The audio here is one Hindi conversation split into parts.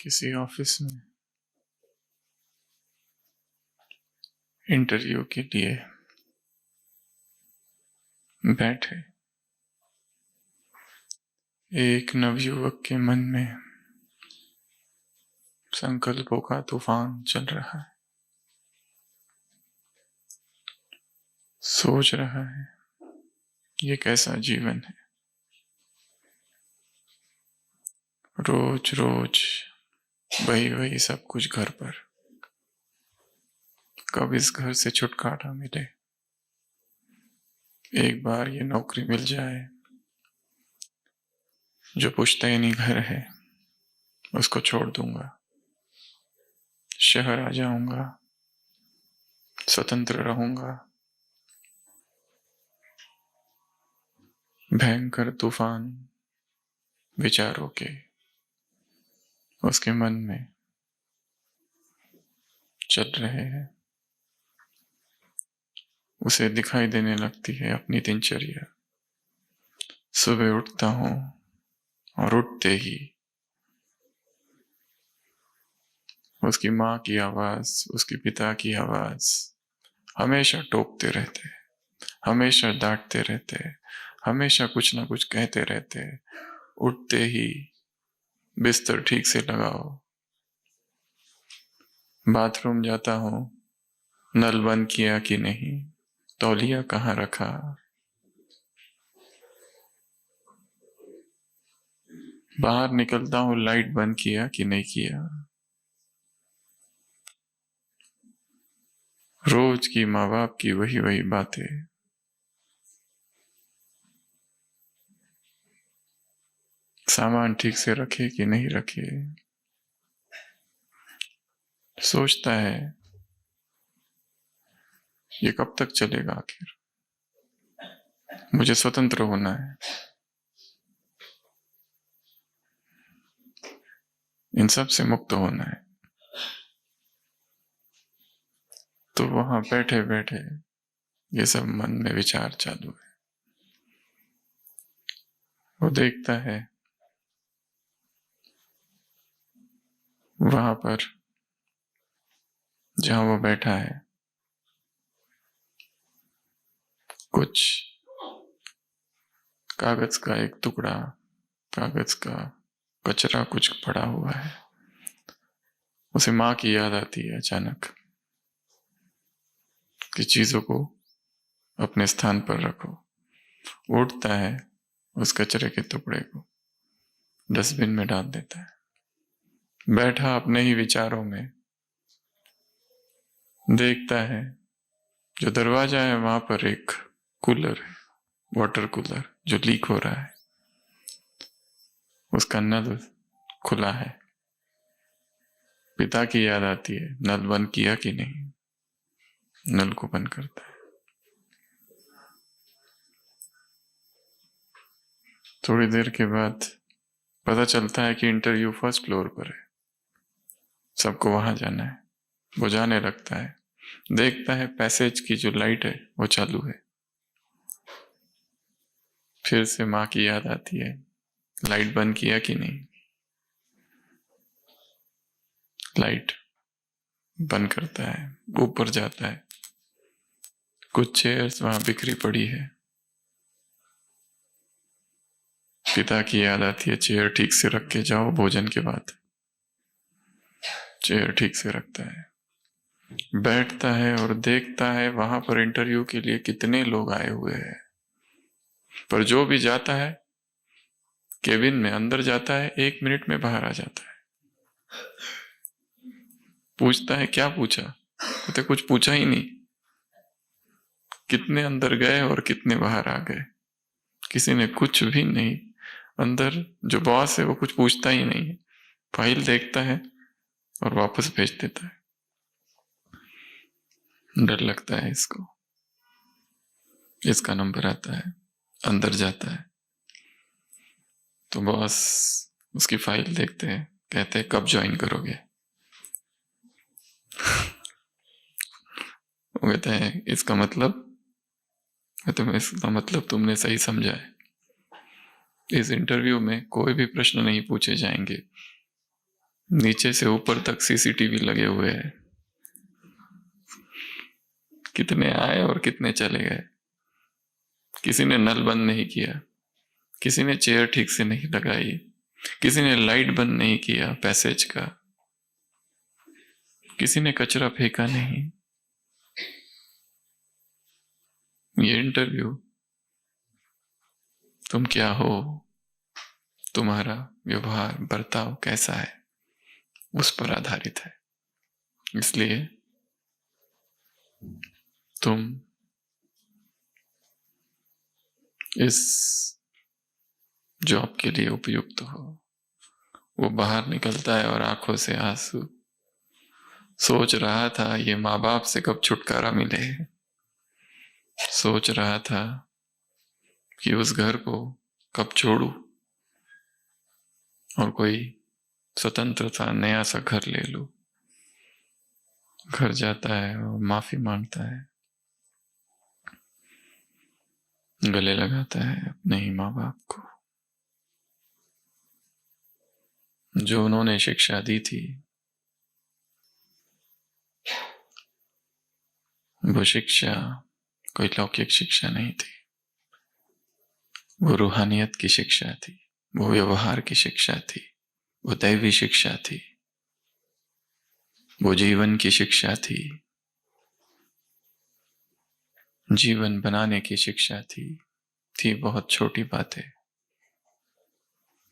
किसी ऑफिस में इंटरव्यू के लिए बैठे एक नवयुवक के मन में संकल्पों का तूफान चल रहा है। सोच रहा है ये कैसा जीवन है। रोज रोज वही वही सब कुछ घर पर। कब इस घर से छुटकारा मिले। एक बार ये नौकरी मिल जाए जो पुश्तैनी घर है, उसको छोड़ दूंगा, शहर आ जाऊंगा, स्वतंत्र रहूंगा। भयंकर तूफान विचारों के उसके मन में चल रहे हैं। उसे दिखाई देने लगती है अपनी दिनचर्या। सुबह उठता हूं और उठते ही उसकी माँ की आवाज, उसके पिता की आवाज हमेशा टोकते रहते, हमेशा डांटते रहते, हमेशा कुछ ना कुछ कहते रहते। उठते ही बिस्तर ठीक से लगाओ। बाथरूम जाता हूं, नल बंद किया कि नहीं, तौलिया कहाँ रखा। बाहर निकलता हूं, लाइट बंद किया कि नहीं किया। रोज की माँ बाप की वही वही बातें। सामान ठीक से रखे कि नहीं रखे। सोचता है ये कब तक चलेगा आखिर। मुझे स्वतंत्र होना है, इन सब से मुक्त होना है। तो वहां बैठे बैठे ये सब मन में विचार चालू है। वो देखता है वहां पर जहां वो बैठा है कुछ कागज का एक टुकड़ा, कागज का कचरा कुछ पड़ा हुआ है। उसे माँ की याद आती है अचानक कि चीजों को अपने स्थान पर रखो। उठता है, उस कचरे के टुकड़े को डस्टबिन में डाल देता है। बैठा अपने ही विचारों में देखता है जो दरवाजा है वहां पर एक कूलर है, वाटर कूलर जो लीक हो रहा है। उसका नल खुला है। पिता की याद आती है, नल बंद किया कि नहीं। नल को बंद करता है। थोड़ी देर के बाद पता चलता है कि इंटरव्यू फर्स्ट फ्लोर पर है, सबको वहां जाना है। वो जाने लगता है, देखता है पैसेज की जो लाइट है वो चालू है। फिर से माँ की याद आती है, लाइट बंद किया कि नहीं। लाइट बंद करता है, ऊपर जाता है। कुछ चेयर्स वहां बिखरी पड़ी है। पिता की याद आती है, चेयर ठीक से रख के जाओ भोजन के बाद। चेयर ठीक से रखता है, बैठता है और देखता है वहां पर इंटरव्यू के लिए कितने लोग आए हुए हैं। पर जो भी जाता है केबिन में अंदर जाता है, 1 मिनट में बाहर आ जाता है। पूछता है क्या पूछा, कहते कुछ पूछा ही नहीं। कितने अंदर गए और कितने बाहर आ गए, किसी ने कुछ भी नहीं। अंदर जो बॉस है वो कुछ पूछता ही नहीं है, फाइल देखता है और वापस भेज देता है। डर लगता है इसको। इसका नंबर आता है, अंदर जाता है तो बॉस उसकी फाइल देखते हैं, कहते हैं कब ज्वाइन करोगे। वो कहते हैं इसका मतलब, इसका मतलब तुमने सही समझा है। इस इंटरव्यू में कोई भी प्रश्न नहीं पूछे जाएंगे, नीचे से ऊपर तक सीसीटीवी लगे हुए हैं, कितने आए और कितने चले गए। किसी ने नल बंद नहीं किया, किसी ने चेयर ठीक से नहीं लगाई, किसी ने लाइट बंद नहीं किया पैसेज का, किसी ने कचरा फेंका नहीं। ये इंटरव्यू तुम क्या हो, तुम्हारा व्यवहार बर्ताव कैसा है, उस पर आधारित है। इसलिए तुम इस जॉब के लिए उपयुक्त हो। वो बाहर निकलता है और आंखों से आंसू, सोच रहा था ये माँ बाप से कब छुटकारा मिले, सोच रहा था कि उस घर को कब छोड़ूं और कोई स्वतंत्र सा नया सा घर ले लूं। घर जाता है और माफी मांगता है, गले लगाता है अपने ही माँ बाप को, जो उन्होंने शिक्षा दी थी। वो शिक्षा कोई लौकिक शिक्षा नहीं थी, वो रूहानियत की शिक्षा थी, वो व्यवहार की शिक्षा थी, वो दैवी शिक्षा थी, वो जीवन की शिक्षा थी, जीवन बनाने की शिक्षा थी बहुत छोटी बातें,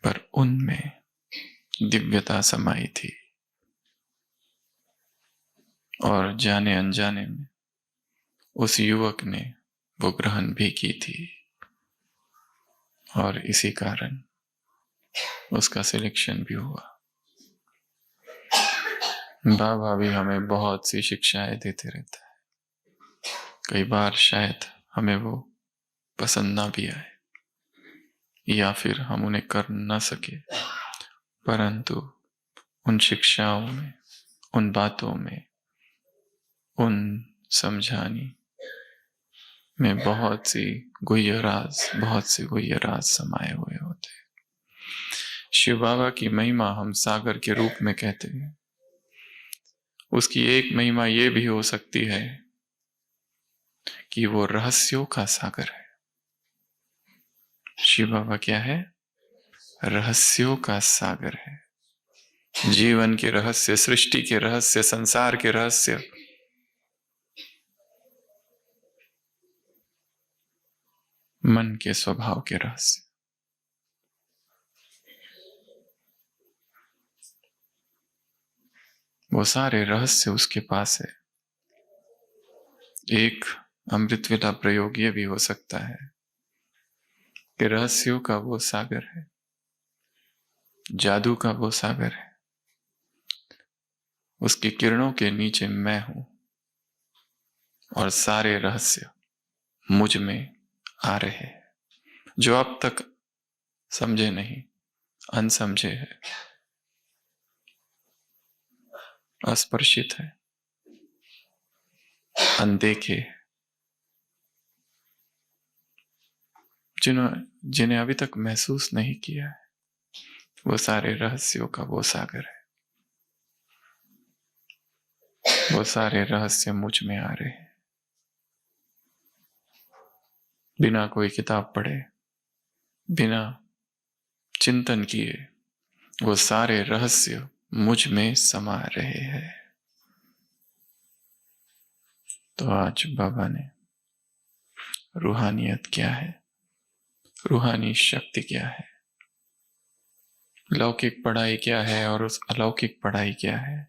पर उनमें दिव्यता समाई थी। और जाने अनजाने में उस युवक ने वो ग्रहण भी की थी, और इसी कारण उसका सिलेक्शन भी हुआ। बाबा भी हमें बहुत सी शिक्षाएं देते रहता है। कई बार शायद हमें वो पसंद ना भी आए या फिर हम उन्हें कर ना सके, परंतु उन शिक्षाओं में, उन बातों में, उन समझानी में बहुत सी गुह्य राज समाये हुए होते हैं। शिव बाबा की महिमा हम सागर के रूप में कहते हैं। उसकी एक महिमा ये भी हो सकती है कि वो रहस्यों का सागर है। शिव बाबा क्या है? रहस्यों का सागर है। जीवन के रहस्य, सृष्टि के रहस्य, संसार के रहस्य, मन के स्वभाव के रहस्य। वो सारे रहस्य उसके पास है। एक अमृत वेला प्रयोग ये भी हो सकता है कि रहस्यों का वो सागर है, जादू का वो सागर है, उसकी किरणों के नीचे मैं हूं और सारे रहस्य मुझ में आ रहे हैं, जो अब तक समझे नहीं, अनसमझे है, अस्पर्शित है, अनदेखे, जिन्हें अभी तक महसूस नहीं किया है, वो सारे रहस्यों का वो सागर है। वो सारे रहस्य मुझ में आ रहे हैं, बिना कोई किताब पढ़े, बिना चिंतन किए वो सारे रहस्य मुझ में समा रहे हैं। तो आज बाबा ने रूहानियत क्या है, रूहानी शक्ति क्या है, लौकिक पढ़ाई क्या है और उस अलौकिक पढ़ाई क्या है,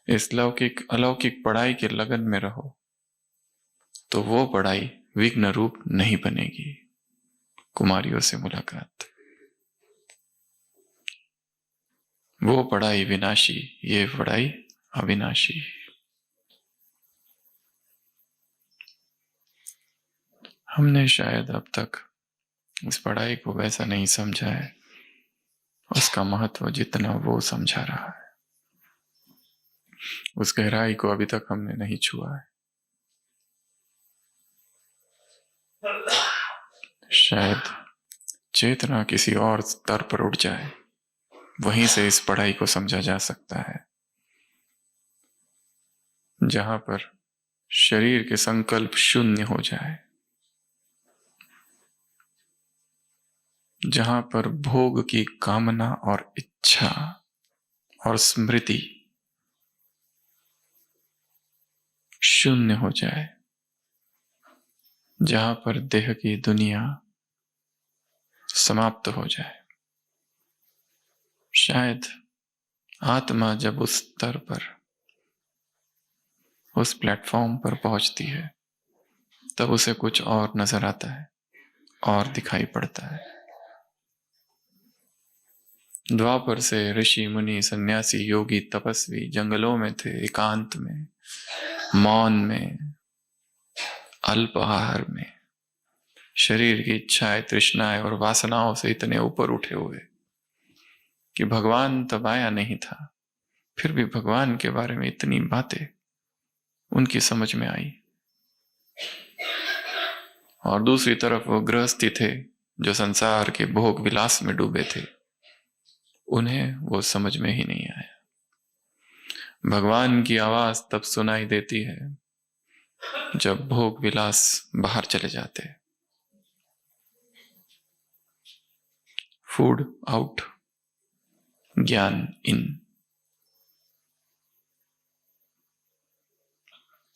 इस लौकिक अलौकिक पढ़ाई के लगन में रहो तो वो पढ़ाई विघ्न रूप नहीं बनेगी। कुमारियों से मुलाकात, वो पढ़ाई विनाशी, ये पढ़ाई अविनाशी। हमने शायद अब तक इस पढ़ाई को वैसा नहीं समझा है, उसका महत्व जितना वो समझा रहा है, उस गहराई को अभी तक हमने नहीं छुआ है। शायद चेतना किसी और स्तर पर उठ जाए वहीं से इस पढ़ाई को समझा जा सकता है, जहां पर शरीर के संकल्प शून्य हो जाए, जहां पर भोग की कामना और इच्छा और स्मृति शून्य हो जाए, जहां पर देह की दुनिया समाप्त हो जाए। शायद आत्मा जब उस स्तर पर, उस प्लेटफॉर्म पर पहुंचती है, तब उसे कुछ और नजर आता है और दिखाई पड़ता है। द्वापर से ऋषि मुनि सन्यासी योगी तपस्वी जंगलों में थे, एकांत में, मौन में, अल्प आहार में, शरीर की इच्छाएं, तृष्णाएं और वासनाओं से इतने ऊपर उठे हुए कि भगवान तब आया नहीं था, फिर भी भगवान के बारे में इतनी बातें उनकी समझ में आई। और दूसरी तरफ वो गृहस्थी थे जो संसार के भोग विलास में डूबे थे, उन्हें वो समझ में ही नहीं आया। भगवान की आवाज तब सुनाई देती है जब भोग विलास बाहर चले जाते। फूड आउट, ज्ञान इन।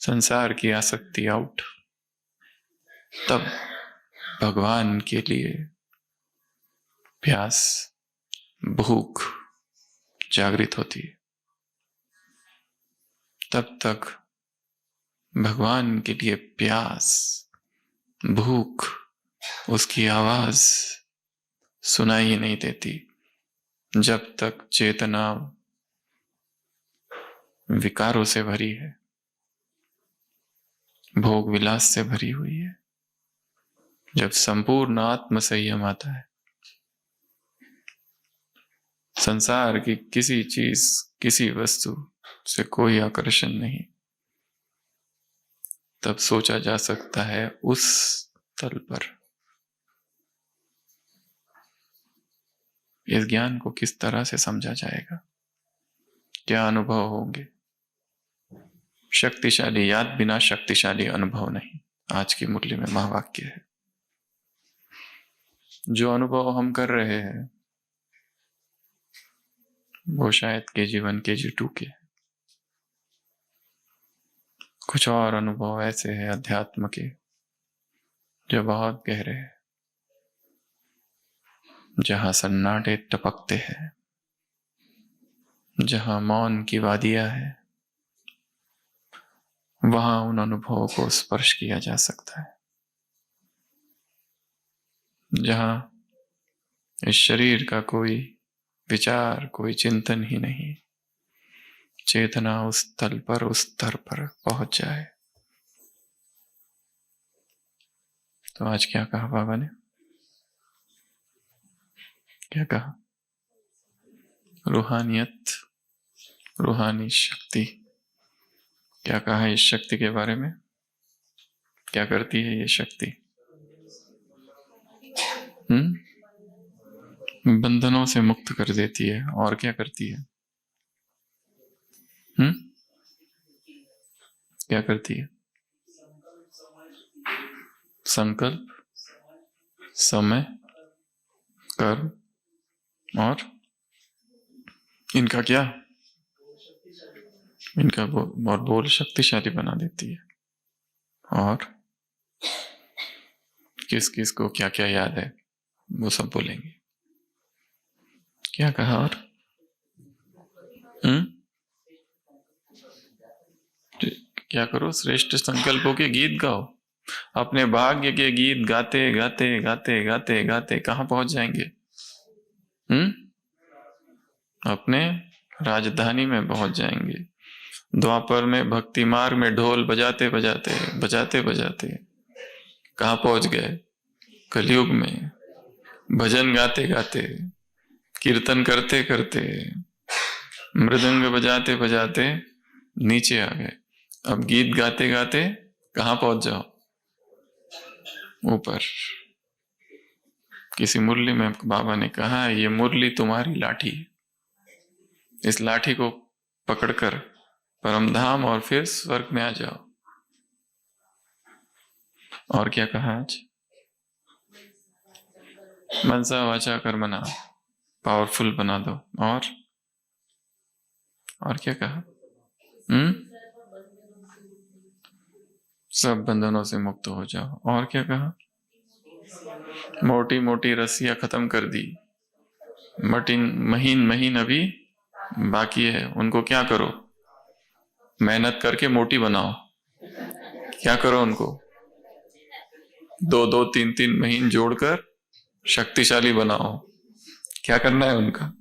संसार की आसक्ति आउट, तब भगवान के लिए प्यास, भूख जागृत होती है। तब तक भगवान के लिए प्यास, भूख, उसकी आवाज सुनाई ही नहीं देती, जब तक चेतना विकारों से भरी है, भोग विलास से भरी हुई है। जब संपूर्ण आत्म संयम आता है, संसार की किसी चीज, किसी वस्तु से कोई आकर्षण नहीं, तब सोचा जा सकता है उस तल पर इस ज्ञान को किस तरह से समझा जाएगा, क्या अनुभव होंगे। शक्तिशाली याद बिना शक्तिशाली अनुभव नहीं, आज की मुरली में महावाक्य है। जो अनुभव हम कर रहे हैं वो शायद KG1 KG2 के, कुछ और अनुभव ऐसे हैं अध्यात्म के जो बहुत गहरे हैं, जहां सन्नाटे टपकते हैं, जहां मौन की वादियां है, वहां उन अनुभवों को स्पर्श किया जा सकता है। जहां इस शरीर का कोई विचार, कोई चिंतन ही नहीं, चेतना उस तल पर, उस स्तर पर पहुंच जाए। तो आज क्या कहा बाबा ने, क्या कहा? रूहानियत, रूहानी शक्ति। क्या कहा है इस शक्ति के बारे में? क्या करती है ये शक्ति? बंधनों से मुक्त कर देती है। और क्या करती है? क्या करती है? संकल्प, समय, कर्म और इनका क्या? इनका और बोल शक्तिशाली बना देती है। और किस किस को क्या क्या याद है वो सब बोलेंगे। क्या कहा? और क्या करो? श्रेष्ठ संकल्पों के गीत गाओ। अपने भाग्य के गीत गाते गाते गाते गाते गाते कहां पहुंच जाएंगे? अपने राजधानी में पहुंच जाएंगे। द्वापर में भक्ति मार्ग में ढोल बजाते बजाते बजाते बजाते कहां पहुंच गए? कलयुग में भजन गाते गाते, कीर्तन करते करते, मृदंग बजाते बजाते नीचे आ गए। अब गीत गाते गाते कहां पहुंच जाओ? ऊपर। किसी मुरली में बाबा ने कहा, ये मुरली तुम्हारी लाठी है। इस लाठी को पकड़कर परमधाम और फिर स्वर्ग में आ जाओ। और क्या कहा आज? मनसा वाचा कर्मणा, पावरफुल बना दो। और क्या कहा? सब बंधनों से मुक्त हो जाओ। और क्या कहा? मोटी मोटी रस्सियां खत्म कर दी, महीन महीन अभी बाकी है, उनको क्या करो? मेहनत करके मोटी बनाओ। क्या करो? उनको 2-2, 3-3 महीन जोड़कर शक्तिशाली बनाओ। क्या करना है उनका?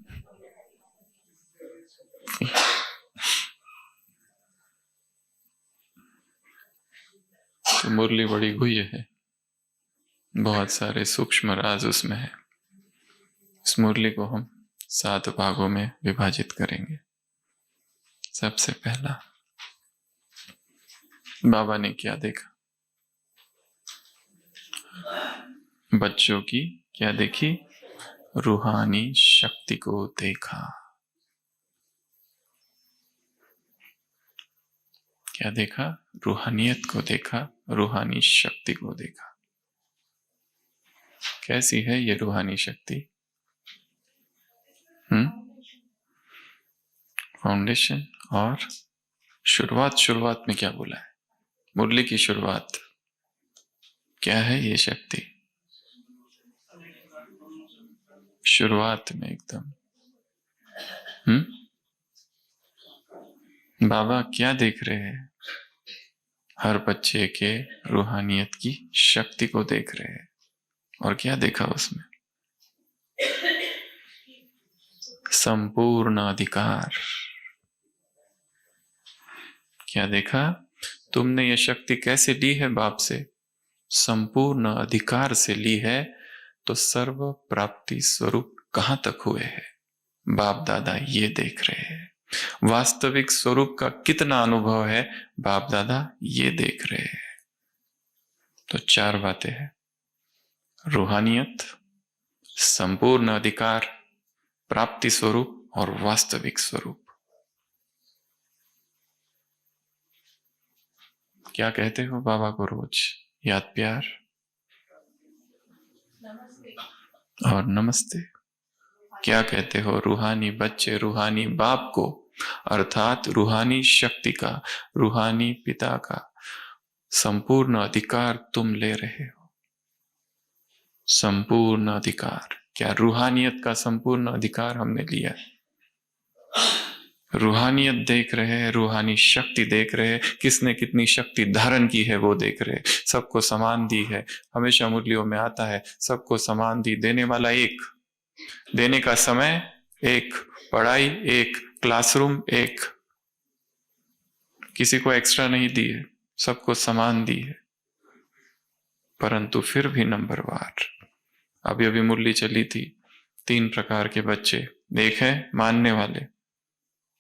तो मुरली बड़ी गुह्य है, बहुत सारे सूक्ष्म राज उसमें है। इस मुरली को हम 7 भागों में विभाजित करेंगे। सबसे पहला, बाबा ने क्या देखा? बच्चों की क्या देखी? रूहानी शक्ति को देखा। क्या देखा? रूहानियत को देखा, रूहानी शक्ति को देखा। कैसी है ये रूहानी शक्ति? फाउंडेशन। और शुरुआत में क्या बोला है? मुरली की शुरुआत क्या है? ये शक्ति शुरुआत में एकदम बाबा क्या देख रहे हैं? हर बच्चे के रूहानियत की शक्ति को देख रहे हैं। और क्या देखा उसमें? संपूर्ण अधिकार। क्या देखा? तुमने ये शक्ति कैसे ली है बाप से? संपूर्ण अधिकार से ली है। तो सर्व प्राप्ति स्वरूप कहां तक हुए हैं? बाप दादा ये देख रहे हैं। वास्तविक स्वरूप का कितना अनुभव है? बाप दादा ये देख रहे हैं। तो 4 बातें हैं: रूहानियत, संपूर्ण अधिकार, प्राप्ति स्वरूप और वास्तविक स्वरूप। क्या कहते हो बाबा को रोज? याद प्यार और नमस्ते। क्या कहते हो रूहानी बच्चे रूहानी बाप को, अर्थात रूहानी शक्ति का, रूहानी पिता का संपूर्ण अधिकार तुम ले रहे हो। संपूर्ण अधिकार। क्या रूहानियत का संपूर्ण अधिकार हमने लिया है? रूहानियत देख रहे हैं, रूहानी शक्ति देख रहे हैं, किसने कितनी शक्ति धारण की है वो देख रहे हैं। सबको समान दी है। हमेशा मुरलियों में आता है सबको समान दी, देने वाला एक, देने का समय एक, पढ़ाई एक, क्लासरूम एक, किसी को एक्स्ट्रा नहीं दी है, सबको समान दी है। परंतु फिर भी नंबरवार। अभी अभी मुरली चली थी, 3 प्रकार के बच्चे। एक है मानने वाले,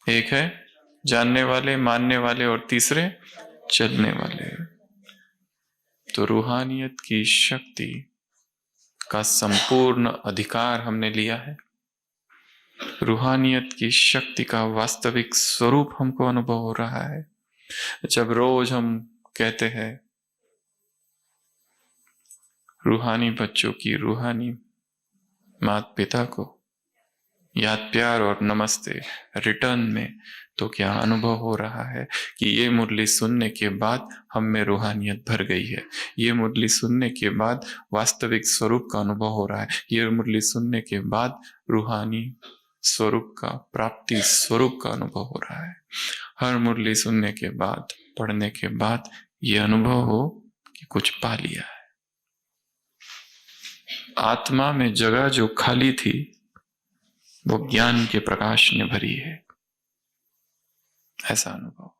एक है जानने वाले, मानने वाले, और तीसरे चलने वाले। तो रूहानियत की शक्ति का संपूर्ण अधिकार हमने लिया है। रूहानियत की शक्ति का वास्तविक स्वरूप हमको अनुभव हो रहा है। जब रोज हम कहते हैं रूहानी बच्चों की, रूहानी माता पिता को याद प्यार और नमस्ते रिटर्न में, तो क्या अनुभव हो रहा है कि ये मुरली सुनने के बाद हम में रूहानियत भर गई है। ये मुरली सुनने के बाद वास्तविक स्वरूप का अनुभव हो रहा है। ये मुरली सुनने के बाद रूहानी स्वरूप का, प्राप्ति स्वरूप का अनुभव हो रहा है। हर मुरली सुनने के बाद, पढ़ने के बाद ये अनुभव हो कि कुछ पा लिया है। आत्मा में जगह जो खाली थी वो ज्ञान के प्रकाश ने भरी है, ऐसा अनुभव।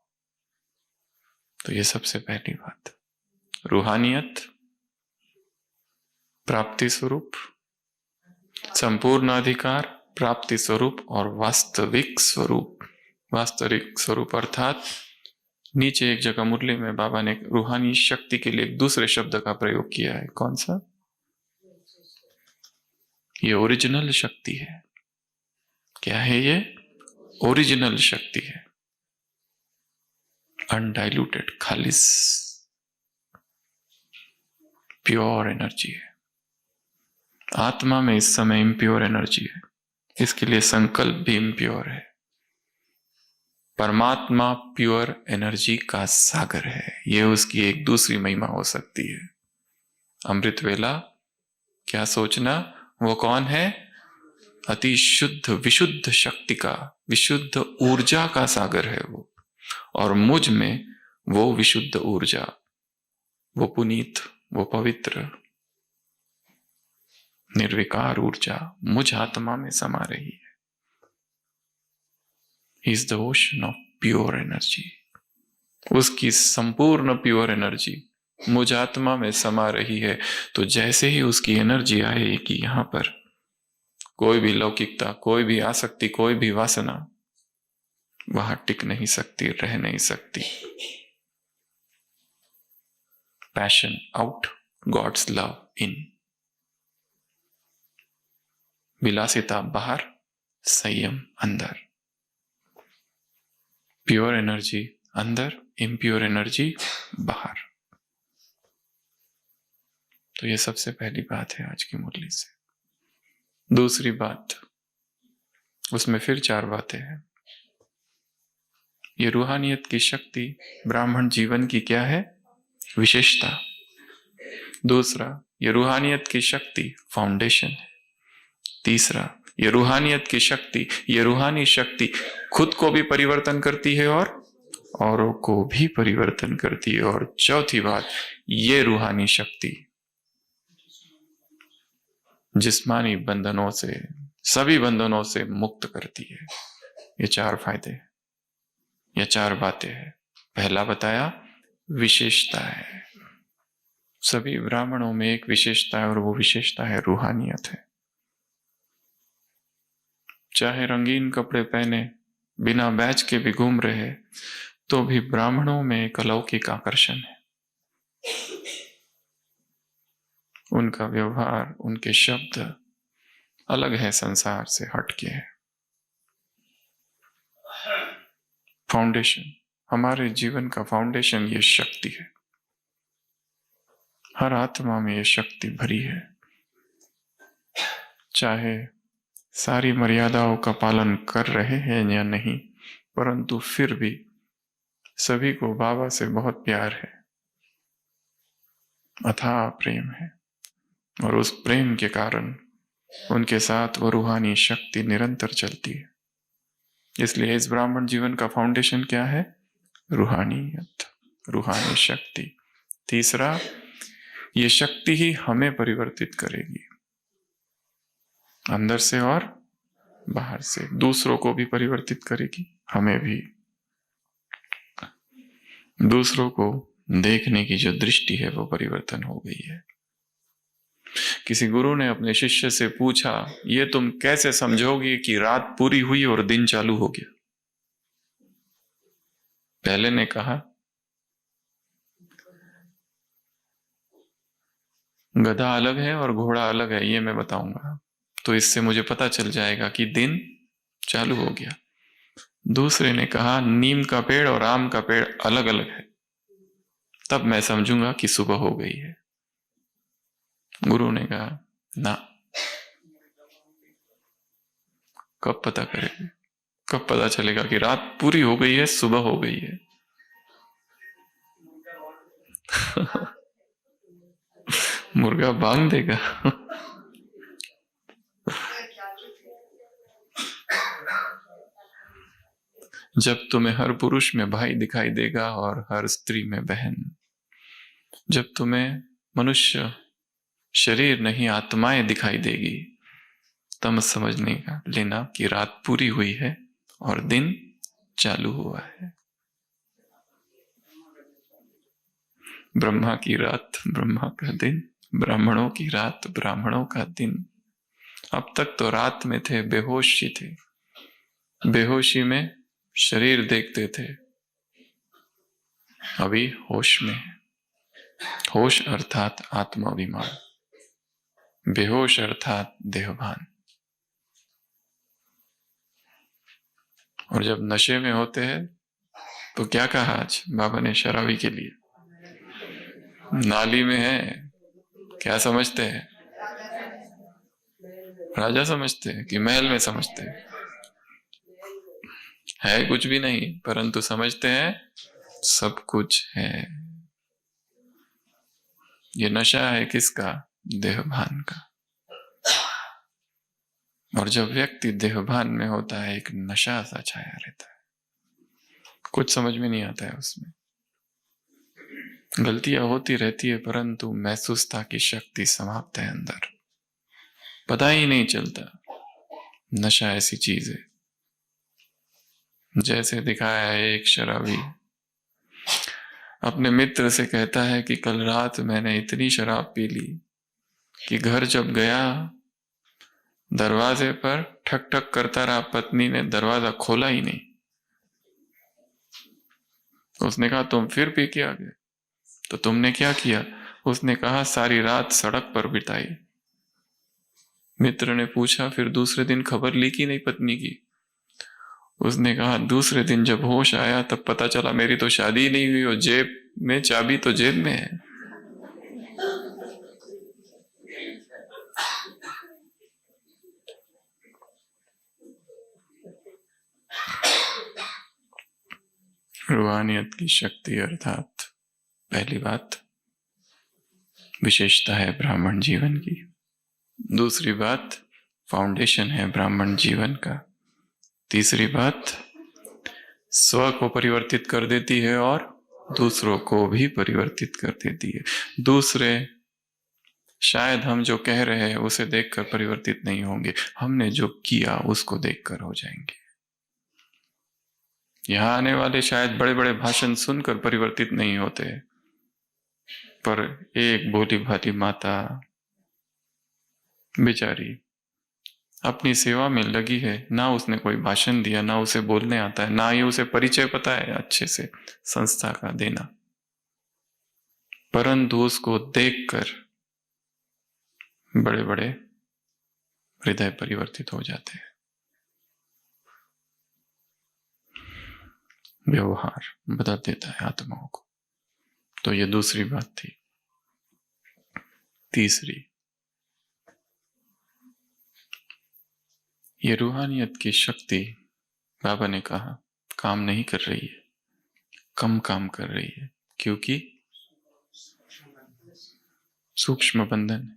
तो ये सबसे पहली बात, रूहानियत, प्राप्ति स्वरूप, संपूर्ण अधिकार, प्राप्ति स्वरूप और वास्तविक स्वरूप। वास्तविक स्वरूप अर्थात नीचे एक जगह मुरली में बाबा ने रूहानी शक्ति के लिए एक दूसरे शब्द का प्रयोग किया है। कौन सा? ये ओरिजिनल शक्ति है। क्या है ये? ओरिजिनल शक्ति है, अनडाइल्यूटेड, खालिस, प्योर एनर्जी है। आत्मा में इस समय इम्प्योर एनर्जी है, इसके लिए संकल्प भी इम्प्योर है। परमात्मा प्योर एनर्जी का सागर है, यह उसकी एक दूसरी महिमा हो सकती है। अमृत वेला क्या सोचना, वो कौन है? अति शुद्ध विशुद्ध शक्ति का, विशुद्ध ऊर्जा का सागर है वो, और मुझ में वो विशुद्ध ऊर्जा, वो पुनीत, वो पवित्र निर्विकार ऊर्जा मुझ आत्मा में समा रही है। Is the ocean of pure energy. उसकी संपूर्ण प्योर एनर्जी मुझ आत्मा में समा रही है। तो जैसे ही उसकी एनर्जी आएगी यहां पर, कोई भी लौकिकता, कोई भी आसक्ति, कोई भी वासना वहां टिक नहीं सकती, रह नहीं सकती। Passion out, God's love in. विलासिता बाहर, संयम अंदर। प्योर एनर्जी अंदर, इम्प्योर एनर्जी बाहर। तो ये सबसे पहली बात है आज की मुरली से। दूसरी बात, उसमें फिर 4 बातें हैं। ये रूहानियत की शक्ति ब्राह्मण जीवन की क्या है? विशेषता। दूसरा, ये रूहानियत की शक्ति फाउंडेशन है। तीसरा, ये रूहानियत की शक्ति, ये रूहानी शक्ति खुद को भी परिवर्तन करती है और औरों को भी परिवर्तन करती है। और चौथी बात, ये रूहानी शक्ति जिस्मानी बंधनों से, सभी बंधनों से मुक्त करती है। ये 4 फायदे, ये 4 बातें हैं। पहला बताया विशेषता है। सभी ब्राह्मणों में एक विशेषता है और वो विशेषता है रूहानियत है। चाहे रंगीन कपड़े पहने, बिना बैच के भी घूम रहे, तो भी ब्राह्मणों में एक अलौकिक आकर्षण है। उनका व्यवहार, उनके शब्द अलग है, संसार से हटके है। फाउंडेशन, हमारे जीवन का फाउंडेशन ये शक्ति है। हर आत्मा में ये शक्ति भरी है। चाहे सारी मर्यादाओं का पालन कर रहे हैं या नहीं, परंतु फिर भी सभी को बाबा से बहुत प्यार है, अथाह प्रेम है, और उस प्रेम के कारण उनके साथ वो रूहानी शक्ति निरंतर चलती है। इसलिए इस ब्राह्मण जीवन का फाउंडेशन क्या है? रूहानियत, रूहानी शक्ति। तीसरा, ये शक्ति ही हमें परिवर्तित करेगी, अंदर से और बाहर से। दूसरों को भी परिवर्तित करेगी, हमें भी। दूसरों को देखने की जो दृष्टि है वो परिवर्तन हो गई है। किसी गुरु ने अपने शिष्य से पूछा, ये तुम कैसे समझोगे कि रात पूरी हुई और दिन चालू हो गया? पहले ने कहा, गधा अलग है और घोड़ा अलग है, ये मैं बताऊंगा, तो इससे मुझे पता चल जाएगा कि दिन चालू हो गया। दूसरे ने कहा, नीम का पेड़ और आम का पेड़ अलग अलग है, तब मैं समझूंगा कि सुबह हो गई है। गुरु ने कहा, ना, कब पता करेंगे? कब पता चलेगा कि रात पूरी हो गई है, सुबह हो गई है? मुर्गा बांग देगा। जब तुम्हें हर पुरुष में भाई दिखाई देगा और हर स्त्री में बहन, जब तुम्हें मनुष्य शरीर नहीं आत्माएं दिखाई देगी, तब समझने का लेना कि रात पूरी हुई है और दिन चालू हुआ है। ब्रह्मा की रात ब्रह्मा का दिन, ब्राह्मणों की रात ब्राह्मणों का दिन। अब तक तो रात में थे, बेहोशी थे, बेहोशी में शरीर देखते थे, अभी होश में है। होश अर्थात आत्माभिमान, बेहोश अर्थात देहभान। और जब नशे में होते हैं तो क्या कहा आज बाबा ने शराबी के लिए? नाली में है, क्या समझते हैं? राजा समझते हैं कि महल में समझते हैं? है कुछ भी नहीं, परंतु समझते हैं सब कुछ है। ये नशा है किसका? देहभान का। और जब व्यक्ति देहभान में होता है, एक नशा सा छाया रहता है, कुछ समझ में नहीं आता है उसमें। गलतियां होती रहती है, परंतु महसूसता की शक्ति समाप्त है अंदर, पता ही नहीं चलता। नशा ऐसी चीज है, जैसे दिखाया है एक शराबी अपने मित्र से कहता है कि कल रात मैंने इतनी शराब पी ली कि घर जब गया दरवाजे पर ठक ठक करता रहा, पत्नी ने दरवाजा खोला ही नहीं। उसने कहा तुम फिर पी के आ गए, तो तुमने क्या किया? उसने कहा सारी रात सड़क पर बिताई। मित्र ने पूछा फिर दूसरे दिन खबर ली कि नहीं पत्नी की? उसने कहा दूसरे दिन जब होश आया तब पता चला मेरी तो शादी नहीं हुई और जेब में चाबी तो जेब में है। रूहानियत की शक्ति अर्थात पहली बात विशेषता है ब्राह्मण जीवन की। दूसरी बात फाउंडेशन है ब्राह्मण जीवन का। तीसरी बात स्व को परिवर्तित कर देती है और दूसरों को भी परिवर्तित कर देती है। दूसरे शायद हम जो कह रहे हैं उसे देखकर परिवर्तित नहीं होंगे, हमने जो किया उसको देखकर हो जाएंगे। यहां आने वाले शायद बड़े बड़े भाषण सुनकर परिवर्तित नहीं होते, पर एक भोली भाली माता बेचारी अपनी सेवा में लगी है, ना उसने कोई भाषण दिया, ना उसे बोलने आता है, ना ही उसे परिचय पता है अच्छे से संस्था का देना, परंतु उसको देखकर बड़े बड़े हृदय परिवर्तित हो जाते हैं। व्यवहार बदल देता है आत्माओं को। तो ये दूसरी बात थी। तीसरी, ये रूहानियत की शक्ति बाबा ने कहा काम नहीं कर रही है, कम काम कर रही है, क्योंकि सूक्ष्म बंधन।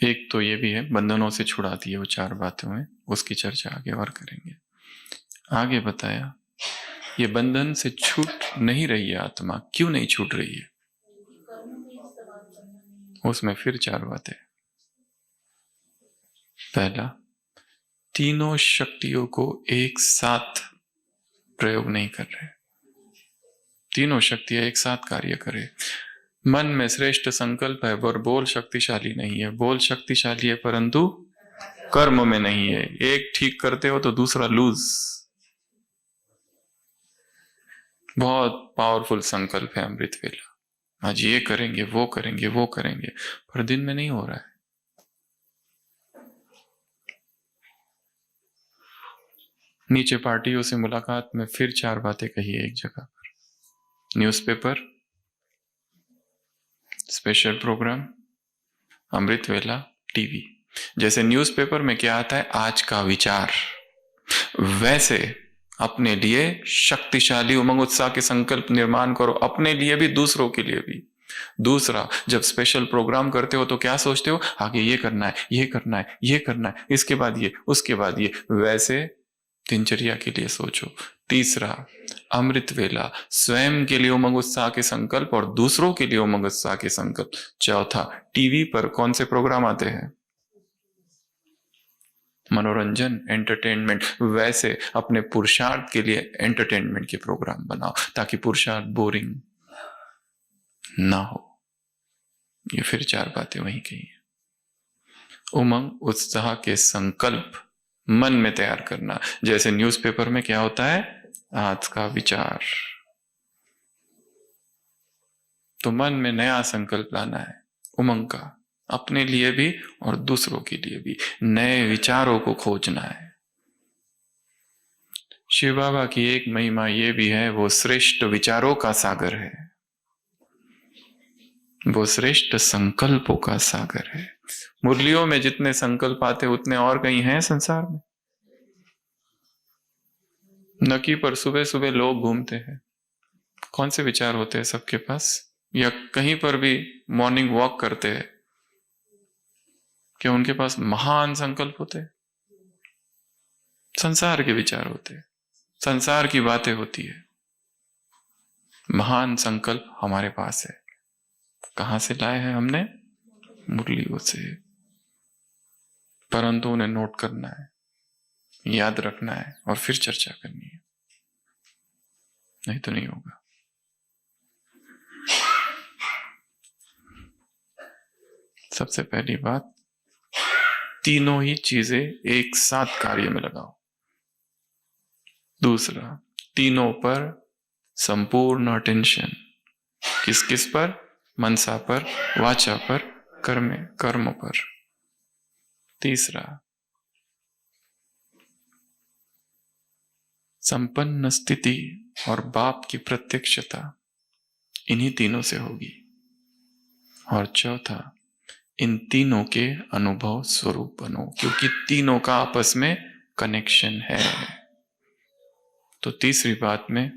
एक तो ये भी है बंधनों से छुड़ाती है वो 4 बातों में, उसकी चर्चा आगे और करेंगे। आगे बताया ये बंधन से छूट नहीं रही है आत्मा, क्यों नहीं छूट रही है? उसमें फिर 4 बातें। पहला, तीनों शक्तियों को एक साथ प्रयोग नहीं कर रहे, तीनों शक्तियां एक साथ कार्य करें। मन में श्रेष्ठ संकल्प है पर बोल शक्तिशाली नहीं है, बोल शक्तिशाली है परंतु कर्म में नहीं है। एक ठीक करते हो तो दूसरा लूज। बहुत पावरफुल संकल्प है अमृत वेला, आज ये करेंगे वो करेंगे वो करेंगे, पर दिन में नहीं हो रहा है। नीचे पार्टियों से मुलाकात में फिर 4 बातें कही है एक जगह पर। न्यूज़पेपर, स्पेशल प्रोग्राम, अमृत वेला, टीवी। जैसे न्यूज़पेपर में क्या आता है आज का विचार, वैसे अपने लिए शक्तिशाली उमंग उत्साह के संकल्प निर्माण करो, अपने लिए भी दूसरों के लिए भी। दूसरा, जब स्पेशल प्रोग्राम करते हो तो क्या सोचते हो? आगे ये करना है, ये करना है, ये करना है, इसके बाद ये, उसके बाद ये, वैसे दिनचर्या के लिए सोचो। तीसरा, अमृत वेला स्वयं के लिए उमंग उत्साह के संकल्प और दूसरों के लिए उमंग उत्साह के संकल्प। चौथा, टीवी पर कौन से प्रोग्राम आते हैं? मनोरंजन, एंटरटेनमेंट, वैसे अपने पुरुषार्थ के लिए एंटरटेनमेंट के प्रोग्राम बनाओ ताकि पुरुषार्थ बोरिंग ना हो। ये फिर 4 बातें वहीं कही है। उमंग उत्साह के संकल्प मन में तैयार करना। जैसे न्यूज़पेपर में क्या होता है? आज का विचार। तो मन में नया संकल्प लाना है उमंग का, अपने लिए भी और दूसरों के लिए भी। नए विचारों को खोजना है, शिव बाबा की एक महिमा ये भी है, वो श्रेष्ठ विचारों का सागर है, वो श्रेष्ठ संकल्पों का सागर है। मुरलियों में जितने संकल्प आते उतने और कहीं हैं संसार में? नकी पर सुबह सुबह लोग घूमते हैं, कौन से विचार होते हैं सबके पास? या कहीं पर भी मॉर्निंग वॉक करते हैं, क्या उनके पास महान संकल्प होते हैं? संसार के विचार होते हैं, संसार की बातें होती है। महान संकल्प हमारे पास है, कहां से लाए हैं हमने? मुरलियों से। परंतु उन्हें नोट करना है, याद रखना है और फिर चर्चा करनी है, नहीं तो नहीं होगा। सबसे पहली बात, तीनों ही चीजें एक साथ कार्य में लगाओ। दूसरा, तीनों पर संपूर्ण अटेंशन। किस किस पर? मनसा पर, वाचा पर, कर्म पर। तीसरा, संपन्न स्थिति और बाप की प्रत्यक्षता, इन्हीं तीनों से होगी। और चौथा, इन तीनों के अनुभव स्वरूप बनो, क्योंकि तीनों का आपस में कनेक्शन है। तो तीसरी बात में